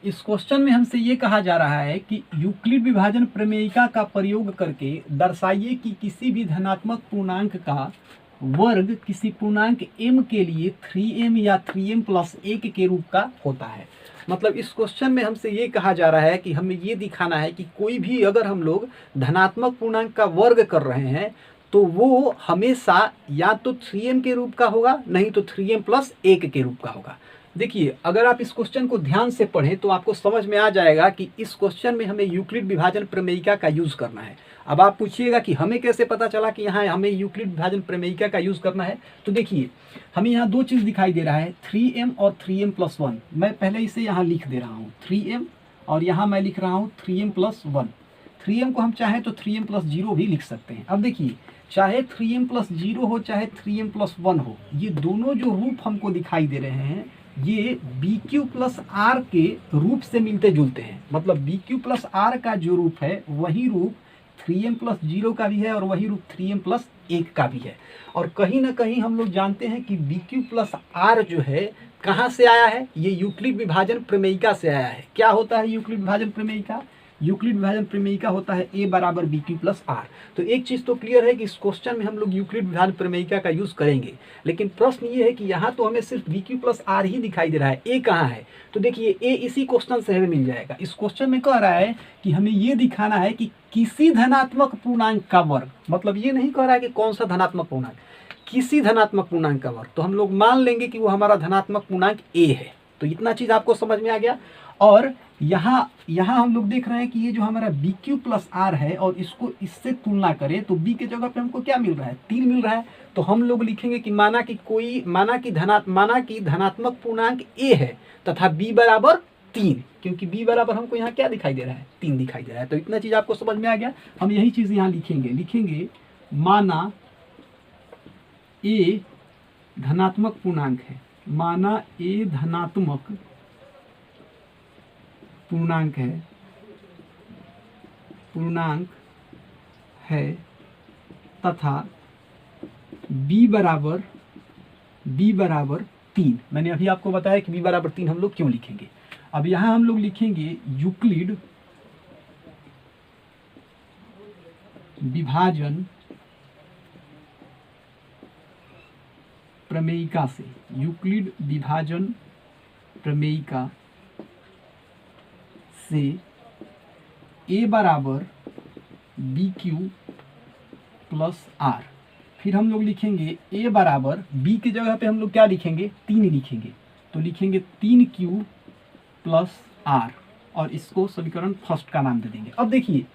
इस क्वेश्चन में हमसे ये कहा जा रहा है कि यूक्लिड विभाजन प्रमेयिका का प्रयोग करके दर्शाइए कि किसी भी धनात्मक पूर्णांक का वर्ग किसी पूर्णांक m के लिए 3m या 3m प्लस 1 के रूप का होता है। मतलब इस क्वेश्चन में हमसे ये कहा जा रहा है कि हमें ये दिखाना है कि कोई भी अगर हम लोग धनात्मक पूर्णांक का वर्ग कर रहे हैं तो वो हमेशा या तो 3m के रूप का होगा, नहीं तो 3m प्लस 1 के रूप का होगा। देखिए, अगर आप इस क्वेश्चन को ध्यान से पढ़ें तो आपको समझ में आ जाएगा कि इस क्वेश्चन में हमें यूक्लिड विभाजन प्रमेयिका का यूज़ करना है। अब आप पूछिएगा कि हमें कैसे पता चला कि यहाँ हमें यूक्लिड विभाजन प्रमेयिका का यूज़ करना है। तो देखिए, हमें यहाँ दो चीज़ दिखाई दे रहा है, 3m और 3m प्लस 1। मैं पहले इसे यहाँ लिख दे रहा हूँ 3m, और यहाँ मैं लिख रहा हूँ 3m प्लस 1। 3m को हम चाहें तो 3m प्लस 0 भी लिख सकते हैं। अब देखिए, चाहे 3m प्लस 0 हो चाहे 3m प्लस 1 हो, ये दोनों जो रूप हमको दिखाई दे रहे हैं ये बी क्यू प्लस आर के रूप से मिलते जुलते हैं। मतलब बी क्यू प्लस आर का जो रूप है वही रूप 3m प्लस 0 का भी है और वही रूप 3m प्लस 1 का भी है। और कहीं ना कहीं हम लोग जानते हैं कि बी क्यू प्लस आर जो है कहाँ से आया है, ये यूक्लिड विभाजन प्रमेयिका से आया है। क्या होता है यूक्लिड विभाजन प्रमेयिका? यूक्लिड विभाजन प्रमेयिका होता है a बराबर बी क्यू प्लस आर। तो एक चीज़ तो क्लियर है कि इस क्वेश्चन में हम लोग यूक्लिड विभाजन प्रमेयिका का यूज़ करेंगे, लेकिन प्रश्न ये है कि यहाँ तो हमें सिर्फ बी क्यू प्लस आर ही दिखाई दे रहा है, a कहाँ है? तो देखिए, a इसी क्वेश्चन से हमें मिल जाएगा। इस क्वेश्चन में कह रहा है कि हमें ये दिखाना है कि किसी धनात्मक पूर्णांक का वर्ग, मतलब ये नहीं कह रहा है कि कौन सा धनात्मक पूर्णांक, किसी धनात्मक पूर्णांक का वर्ग। तो हम लोग मान लेंगे कि वो हमारा धनात्मक पूर्णांक a है। तो इतना चीज़ आपको समझ में आ गया। और यहाँ हम लोग देख रहे हैं कि ये जो हमारा बी क्यू प्लस आर है और इसको इससे तुलना करें तो b के जगह पे हमको क्या मिल रहा है? 3 मिल रहा है। तो हम लोग लिखेंगे कि माना कि धनात्मक पूर्णांक a है तथा b बराबर 3, क्योंकि b बराबर हमको यहाँ क्या दिखाई दे रहा है? 3 दिखाई दे रहा है। तो इतना चीज़ आपको समझ में आ गया। हम यही चीज़ यहाँ लिखेंगे माना a धनात्मक पूर्णांक है, माना a धनात्मक पूर्णांक है तथा b बराबर 3। मैंने अभी आपको बताया कि b बराबर 3 हम लोग क्यों लिखेंगे। अब यहाँ हम लोग लिखेंगे यूक्लिड विभाजन प्रमेयिका से, यूक्लिड विभाजन प्रमेयिका से a बराबर बी क्यू प्लस आर। फिर हम लोग लिखेंगे a बराबर b की जगह पे हम लोग क्या लिखेंगे? 3 लिखेंगे। तो लिखेंगे 3q प्लस आर और इसको समीकरण फर्स्ट का नाम दे देंगे। अब देखिए,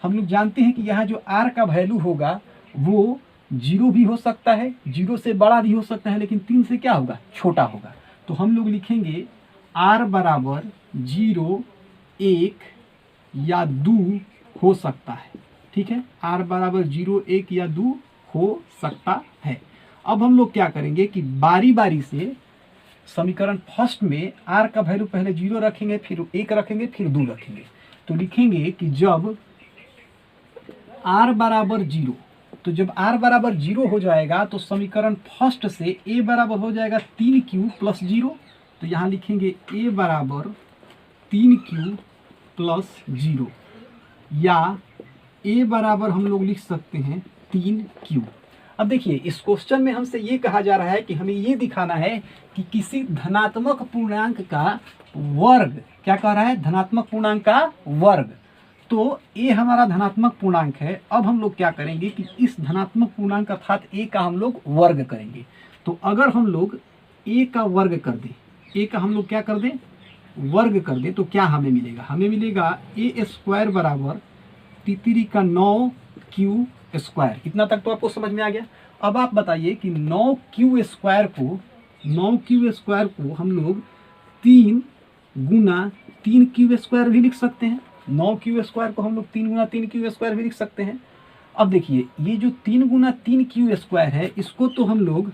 हम लोग जानते हैं कि यहाँ जो r का वैल्यू होगा वो 0 भी हो सकता है, 0 से बड़ा भी हो सकता है, लेकिन 3 से क्या होगा? छोटा होगा। तो हम लोग लिखेंगे r बराबर 0, 1 या 2 हो सकता है। ठीक है, r बराबर 0, 1 या 2 हो सकता है। अब हम लोग क्या करेंगे कि बारी बारी से समीकरण फर्स्ट में r का वैल्यू पहले 0 रखेंगे, फिर 1 रखेंगे, फिर 2 रखेंगे। तो लिखेंगे कि जब r बराबर 0, तो जब r बराबर 0 हो जाएगा तो समीकरण फर्स्ट से a बराबर हो जाएगा 3q प्लस 0। तो यहाँ लिखेंगे a बराबर 3q प्लस 0 या a बराबर हम लोग लिख सकते हैं 3q। अब देखिए, इस क्वेश्चन में हमसे ये कहा जा रहा है कि हमें ये दिखाना है कि किसी धनात्मक पूर्णांक का वर्ग, क्या कह रहा है? धनात्मक पूर्णांक का वर्ग। तो a हमारा धनात्मक पूर्णांक है। अब हम लोग क्या करेंगे कि इस धनात्मक पूर्णांक अर्थात a का हम लोग वर्ग करेंगे। तो अगर हम लोग a का वर्ग कर दें, a का हम लोग क्या कर दें? वर्ग कर दें, तो क्या हमें मिलेगा? हमें मिलेगा a स्क्वायर बराबर 3 का 9q स्क्वायर। इतना तक तो आपको समझ में आ गया। अब आप बताइए कि 9q स्क्वायर को हम लोग 3 गुना 3q स्क्वायर भी लिख सकते हैं। 9q स्क्वायर को हम लोग 3 गुना 3q स्क्वायर भी लिख सकते हैं। अब देखिए, ये जो 3 गुना 3q स्क्वायर है इसको तो हम लोग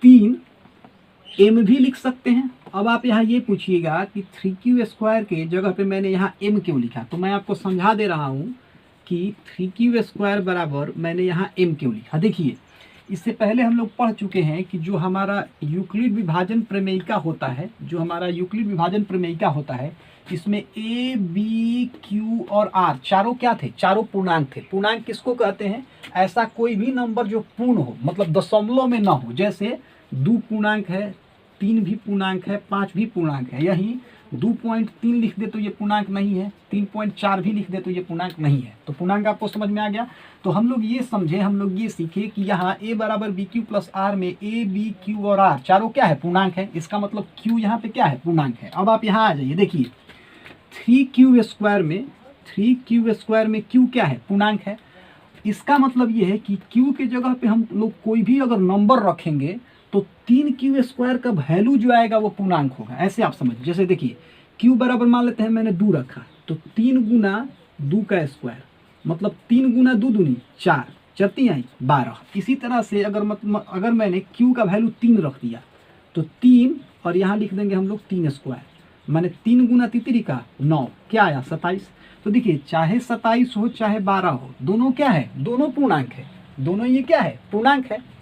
3m भी लिख सकते हैं। अब आप यहाँ ये पूछिएगा कि 3q स्क्वायर के जगह पे मैंने यहाँ m क्यों लिखा? तो मैं आपको समझा दे रहा हूँ कि 3q स्क्वायर बराबर मैंने यहाँ m क्यों लिखा। देखिए, इससे पहले हम लोग पढ़ चुके हैं कि जो हमारा यूक्लिड विभाजन प्रमेयिका होता है, जो हमारा यूक्लिड विभाजन प्रमेयिका होता है, इसमें ए बी क्यू और आर चारों क्या थे, चारों पूर्णांक थे। पूर्णांक किसको कहते हैं, ऐसा कोई भी नंबर जो पूर्ण हो, मतलब दशमलव में ना हो। जैसे 2 पूर्णांक है, 3 भी पूर्णांक है, 5 भी पूर्णांक है। यही 2.3 लिख दे तो ये पूर्णांक नहीं है, 3.4 भी लिख दे तो ये पूर्णांक नहीं है। तो पूर्णांक आपको समझ में आ गया। तो हम लोग ये समझे, हम लोग ये सीखे कि यहाँ a बराबर बी क्यू प्लस आर में a b q और r चारों क्या है, पूर्णांक है। इसका मतलब q यहाँ पे क्या है, पूर्णांक है। अब आप यहाँ आ जाइए, देखिए 3q स्क्वायर में q क्या है, पूर्णांक है। इसका मतलब ये है कि q के जगह पे हम लोग कोई भी अगर नंबर रखेंगे तो 3q स्क्वायर का वैल्यू जो आएगा वो पूर्णांक होगा। ऐसे आप समझ, जैसे देखिए q बराबर मान लेते हैं मैंने 2 रखा, तो 3 गुना 2 का स्क्वायर, मतलब 3 गुना 2 दूनी 4, चलती आई 12। इसी तरह से अगर मैंने q का वैल्यू 3 रख दिया तो 3 और यहाँ लिख देंगे हम लोग 3 स्क्वायर, मैंने 3 गुना 3 का 9, क्या आया 27। तो देखिए चाहे 27 हो चाहे 12 हो, दोनों क्या है, दोनों पूर्णांक है, दोनों ये क्या है, पूर्णांक है।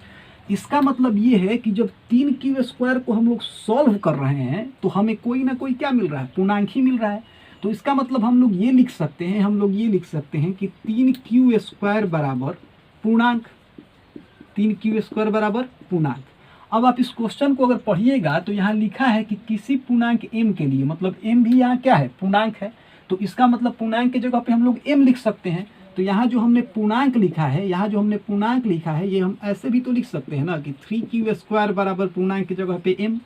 इसका मतलब ये है कि जब 3q स्क्वायर को हम लोग सॉल्व कर रहे हैं तो हमें कोई ना कोई क्या मिल रहा है, पूर्णांक ही मिल रहा है। तो इसका मतलब हम लोग ये लिख सकते हैं, कि 3q स्क्वायर बराबर पूर्णांक, 3q स्क्वायर बराबर पूर्णांक। अब आप इस क्वेश्चन को अगर पढ़िएगा तो यहाँ लिखा है कि किसी पूर्णांक m के लिए, मतलब m भी यहाँ क्या है, पूर्णांक है। तो इसका मतलब पूर्णांक की जगह पे हम लोग m लिख सकते हैं। तो यहाँ जो हमने पूर्णांक लिखा है, ये हम ऐसे भी तो लिख सकते हैं ना कि 3q स्क्वायर बराबर पूर्णांक की जगह पे m।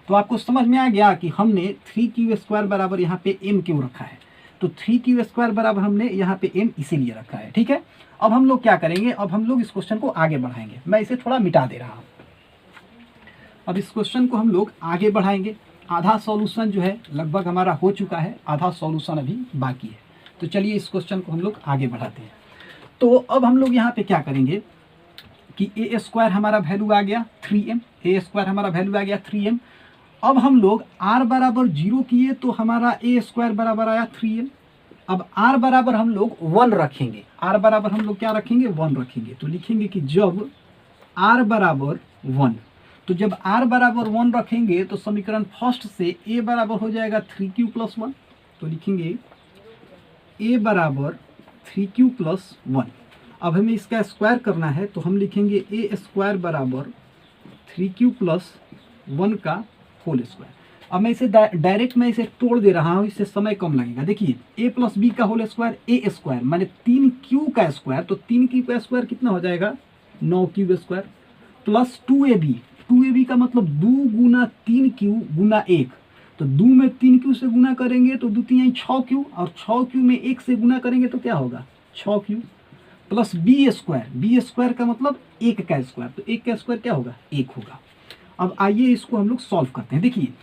तो आपको समझ में आ गया कि हमने 3q स्क्वायर बराबर यहाँ पे m क्यों रखा है। तो 3q स्क्वायर बराबर हमने यहाँ पे m इसीलिए रखा है, ठीक है। अब हम लोग क्या करेंगे, अब हम लोग इस क्वेश्चन को आगे बढ़ाएंगे। मैं इसे थोड़ा मिटा दे रहा हूँ। अब इस क्वेश्चन को हम लोग आगे बढ़ाएंगे। आधा सॉल्यूशन जो है लगभग हमारा हो चुका है, आधा सॉल्यूशन अभी बाकी है। तो चलिए इस क्वेश्चन को हम लोग आगे बढ़ाते हैं। तो अब हम लोग यहाँ पे क्या करेंगे कि ए स्क्वायर हमारा वैल्यू आ गया 3m, अब हम लोग r बराबर 0 किए तो हमारा ए स्क्वायर बराबर आया 3m। अब r बराबर हम लोग 1 रखेंगे, क्या रखेंगे, 1 रखेंगे। तो लिखेंगे कि जब r बराबर 1, तो जब r बराबर 1 रखेंगे तो समीकरण फर्स्ट से a बराबर हो जाएगा 3q प्लस 1। तो लिखेंगे a बराबर 3q प्लस 1। अब हमें इसका स्क्वायर करना है तो हम लिखेंगे a स्क्वायर बराबर 3q प्लस 1 का होल स्क्वायर। अब मैं इसे डायरेक्ट मैं इसे तोड़ दे रहा हूँ, इससे समय कम लगेगा। देखिए a प्लस बी का होल स्क्वायर, a स्क्वायर माने 3q का स्क्वायर, तो 3q का स्क्वायर कितना हो जाएगा, 9q स्क्वायर, प्लस 2ab का मतलब 2 गुना 3q गुना 1। तो 2 में 3q से गुना करेंगे तो 2 3 6q, और 6q में 1 से गुना करेंगे तो क्या होगा, 6q, प्लस बी स्क्वायर का मतलब 1 का स्क्वायर, तो 1 का स्क्वायर क्या होगा, 1 होगा। अब आइए इसको हम लोग सॉल्व करते हैं। देखिए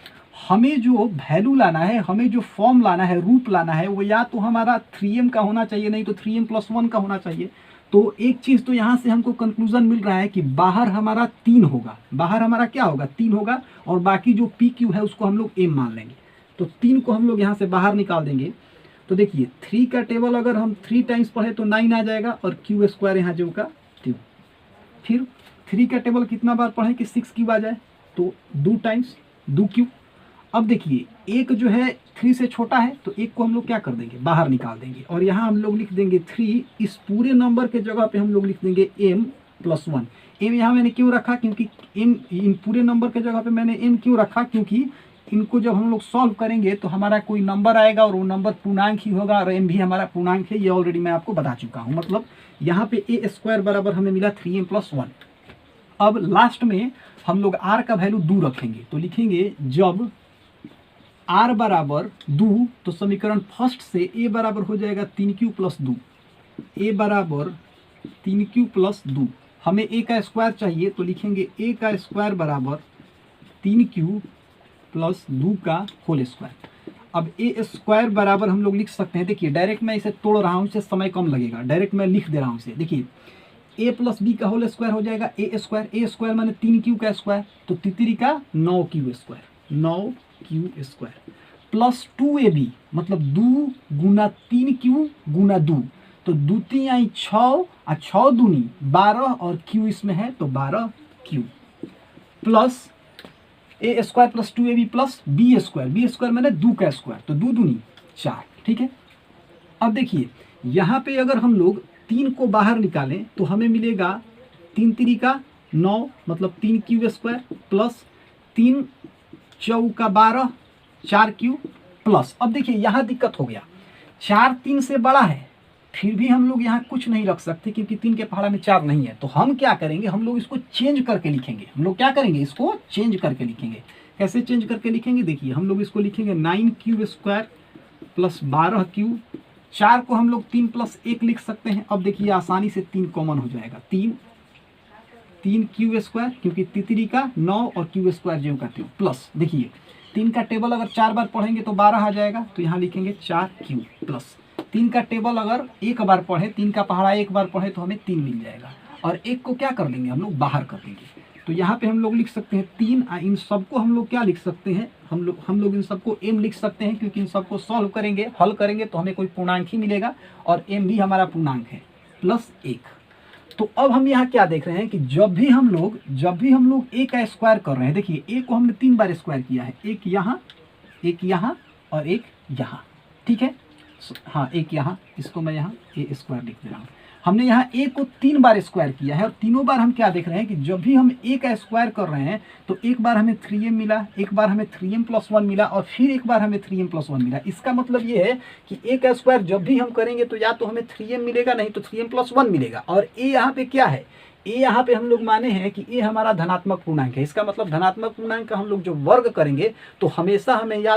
हमें जो वैल्यू लाना है, हमें जो फॉर्म लाना है, रूप लाना है, वो या तो हमारा 3m का होना चाहिए, नहीं तो 3m प्लस 1 का होना चाहिए। तो एक चीज़ तो यहाँ से हमको कंक्लूजन मिल रहा है कि बाहर हमारा 3 होगा, बाहर हमारा क्या होगा, 3 होगा, और बाकी जो PQ है उसको हम लोग m मान लेंगे। तो 3 को हम लोग यहाँ से बाहर निकाल देंगे। तो देखिए 3 का टेबल अगर हम 3 टाइम्स पढ़े तो 9 आ जाएगा, और q स्क्वायर यहाँ जो का 2। फिर 3 का टेबल कितना बार पढ़े कि 6q आ जाए, तो 2 टाइम्स 2q। अब देखिए एक जो है 3 से छोटा है, तो एक को हम लोग क्या कर देंगे, बाहर निकाल देंगे, और यहाँ हम लोग लिख देंगे 3। इस पूरे नंबर के जगह पे हम लोग लिख देंगे m प्लस 1। m यहाँ मैंने क्यों रखा, क्योंकि m, इन पूरे नंबर के जगह पे मैंने m क्यों रखा, क्योंकि इनको जब हम लोग सॉल्व करेंगे तो हमारा कोई नंबर आएगा और वो नंबर पूर्णांक ही होगा, और m भी हमारा पूर्णांक है, ये ऑलरेडी मैं आपको बता चुका हूँ। मतलब यहाँ पे a स्क्वायर बराबर हमें मिला 3m प्लस 1। अब लास्ट में हम लोग r का वैल्यू 2 रखेंगे, तो लिखेंगे जब r बराबर 2, तो समीकरण फर्स्ट से a बराबर हो जाएगा 3q प्लस 2, a बराबर 3q प्लस 2। हमें a का स्क्वायर चाहिए, तो लिखेंगे a का स्क्वायर बराबर 3q प्लस 2 का होल स्क्वायर। अब a स्क्वायर बराबर हम लोग लिख सकते हैं, देखिए डायरेक्ट मैं इसे तोड़ रहा हूँ, इससे समय कम लगेगा, डायरेक्ट मैं लिख दे रहा हूँ इसे। देखिए a प्लस बी का होल स्क्वायर हो जाएगा a स्क्वायर माने 3q का स्क्वायर, तो 3 का 9q square, 9q square, plus 2ab मतलब 2 गुना 3q गुना 2। तो दूती आई 6 और 6 दूनी 12 और क्यू इसमें है तो 12 Q plus A square plus 2ab plus B square मैंने 2 का स्क्वायर तो 2 दूनी 4। ठीक है, अब देखिए यहाँ पे अगर हम लोग 3 को बाहर निकालें तो हमें मिलेगा 3 3 9 मतलब 3 क्यू स्क्वायर प्लस 3 चौका 12 4 क्यू प्लस। अब देखिए यहाँ दिक्कत हो गया, 4 3 से बड़ा है फिर भी हम लोग यहाँ कुछ नहीं रख सकते क्योंकि 3 के पहाड़ा में 4 नहीं है। तो हम क्या करेंगे, हम लोग इसको चेंज करके लिखेंगे। हम लोग क्या करेंगे, इसको चेंज करके लिखेंगे। कैसे चेंज करके लिखेंगे, देखिए हम लोग इसको लिखेंगे 9 क्यू स्क्वायर प्लस 12 क्यू। 4 को हम लोग 3 प्लस 1 लिख सकते हैं। अब देखिए आसानी से 3 कॉमन हो जाएगा, 3 क्यू स्क्वायर क्योंकि तितरी का 9 और क्यू स्क्वायर जो करते हो प्लस। देखिए 3 का टेबल अगर 4 बार पढ़ेंगे तो 12 आ जाएगा, तो यहाँ लिखेंगे 4 क्यू प्लस 3 का टेबल अगर एक बार पढ़े, 3 का पहाड़ा एक बार पढ़े तो हमें 3 मिल जाएगा और 1 को क्या कर देंगे हम लोग बाहर कर देंगे। तो यहाँ पे हम लोग लिख सकते हैं 3। इन सबको हम लोग क्या लिख सकते हैं, हम लोग इन सबको m लिख सकते हैं क्योंकि इन सबको सॉल्व करेंगे, हल करेंगे तो हमें कोई पूर्णांक ही मिलेगा और m भी हमारा पूर्णांक है प्लस 1। तो अब हम यहाँ क्या देख रहे हैं कि जब भी हम लोग a का स्क्वायर कर रहे हैं, देखिए a को हमने 3 बार स्क्वायर किया है, एक यहाँ और एक यहाँ। ठीक है, हाँ एक यहाँ, इसको मैं यहाँ a स्क्वायर लिख दे रहा हूँ। हमने यहाँ a को 3 बार स्क्वायर किया है और तीनों बार हम क्या देख रहे हैं कि जब भी हम a का स्क्वायर कर रहे हैं तो एक बार हमें 3m मिला, एक बार हमें 3m प्लस 1 मिला और फिर एक बार हमें 3m प्लस 1 मिला। इसका मतलब ये है कि a का स्क्वायर जब भी हम करेंगे तो या तो हमें 3m मिलेगा, नहीं तो 3m प्लस 1 मिलेगा। और a यहाँ पे क्या है, a यहाँ पे हम लोग माने हैं कि a हमारा धनात्मक पूर्णांक है। इसका मतलब धनात्मक पूर्णांक का हम लोग जो वर्ग करेंगे तो हमेशा हमें या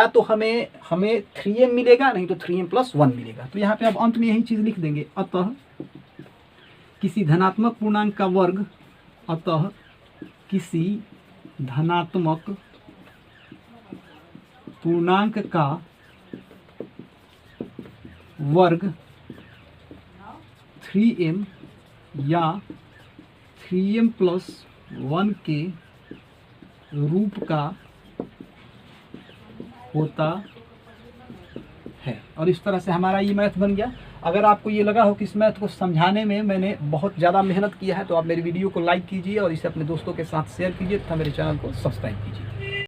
तो हमें 3m मिलेगा, नहीं तो 3m प्लस 1 मिलेगा। तो यहाँ पे अब अंत में यही चीज़ लिख देंगे, अतः किसी धनात्मक पूर्णांक का वर्ग, अतः किसी धनात्मक पूर्णांक का वर्ग 3m या 3m प्लस 1 के रूप का होता है। और इस तरह से हमारा ये मैथ बन गया। अगर आपको ये लगा हो कि इस मैथ को समझाने में मैंने बहुत ज़्यादा मेहनत किया है तो आप मेरी वीडियो को लाइक कीजिए और इसे अपने दोस्तों के साथ शेयर कीजिए तथा मेरे चैनल को सब्सक्राइब कीजिए।